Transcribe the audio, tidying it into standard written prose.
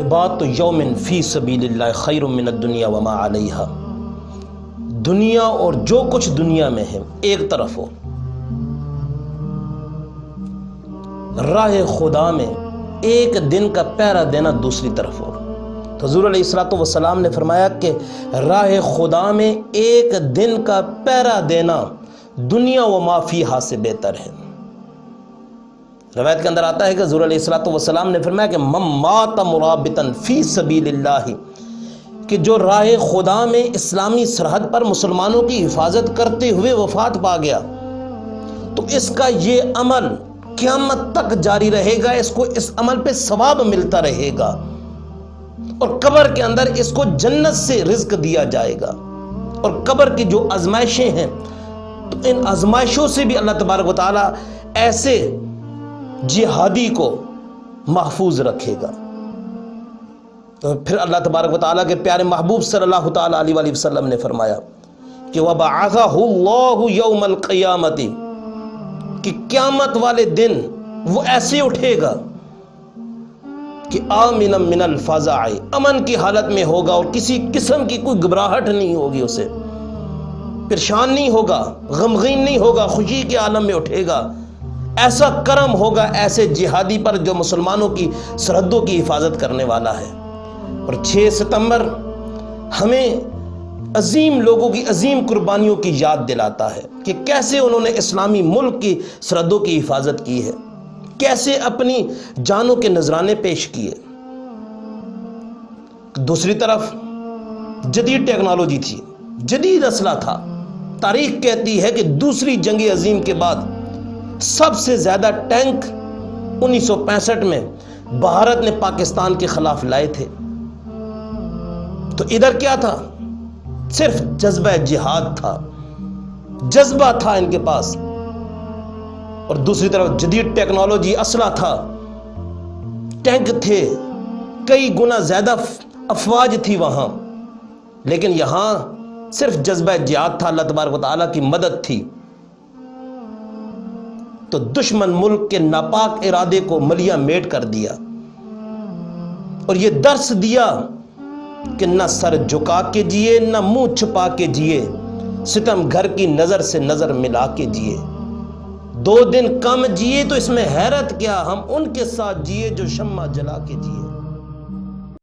ارباط یوم فی سبیل اللہ خیر من الدنیا وما علیہا، دنیا اور جو کچھ دنیا میں ہے ایک طرف ہو، راہ خدا میں ایک دن کا پہرا دینا دوسری طرف ہو۔ تو حضور علیہ الصلوۃ والسلام نے فرمایا کہ راہ خدا میں ایک دن کا پہرا دینا دنیا و ما فیہا سے بہتر ہے۔ روایت کے اندر آتا ہے کہ حضور علیہ الصلوۃ والسلام نے فرمایا کہ من مات مرابطا فی سبیل اللہ، کہ جو راہ خدا میں اسلامی سرحد پر مسلمانوں کی حفاظت کرتے ہوئے وفات پا گیا تو اس کا یہ عمل قیامت تک جاری رہے گا، اس کو اس عمل پہ ثواب ملتا رہے گا، اور قبر کے اندر اس کو جنت سے رزق دیا جائے گا۔ اور قبر کی جو آزمائشیں ہیں تو ان آزمائشوں سے بھی اللہ تبارک و تعالیٰ ایسے جہادی کو محفوظ رکھے گا۔ تو پھر اللہ تبارک و تعالیٰ کے پیارے محبوب صلی اللہ تعالیٰ علیہ وآلہ وسلم نے فرمایا کہ وَبَعَثَهُ اللَّهُ يَوْمَ الْقِيَامَةِ، کہ قیامت والے دن وہ ایسے اٹھے گا کہ آمنا من الفزع، امن کی حالت میں ہوگا اور کسی قسم کی کوئی گھبراہٹ نہیں ہوگی، اسے پریشان نہیں ہوگا، غمگین نہیں ہوگا، خوشی کے عالم میں اٹھے گا۔ ایسا کرم ہوگا ایسے جہادی پر جو مسلمانوں کی سرحدوں کی حفاظت کرنے والا ہے۔ اور 6 ستمبر ہمیں عظیم لوگوں کی عظیم قربانیوں کی یاد دلاتا ہے کہ کیسے انہوں نے اسلامی ملک کی سرحدوں کی حفاظت کی ہے، کیسے اپنی جانوں کے نذرانے پیش کیے۔ دوسری طرف جدید ٹیکنالوجی تھی، جدید اسلحہ تھا۔ تاریخ کہتی ہے کہ دوسری جنگ عظیم کے بعد سب سے زیادہ ٹینک 1965 میں بھارت نے پاکستان کے خلاف لائے تھے۔ تو ادھر کیا تھا؟ صرف جذبہ جہاد تھا، جذبہ تھا ان کے پاس، اور دوسری طرف جدید ٹیکنالوجی اسلحہ تھا، ٹینک تھے، کئی گنا زیادہ افواج تھی وہاں، لیکن یہاں صرف جذبہ جہاد تھا، اللہ تبارک و تعالیٰ کی مدد تھی۔ تو دشمن ملک کے ناپاک ارادے کو ملیہ میٹ کر دیا، اور یہ درس دیا کہ نہ سر جھکا کے جیے، نہ منہ چھپا کے جیے، ستم گھر کی نظر سے نظر ملا کے جیے۔ 2 دن کم جیے تو اس میں حیرت کیا، ہم ان کے ساتھ جیے جو شمع جلا کے جیے۔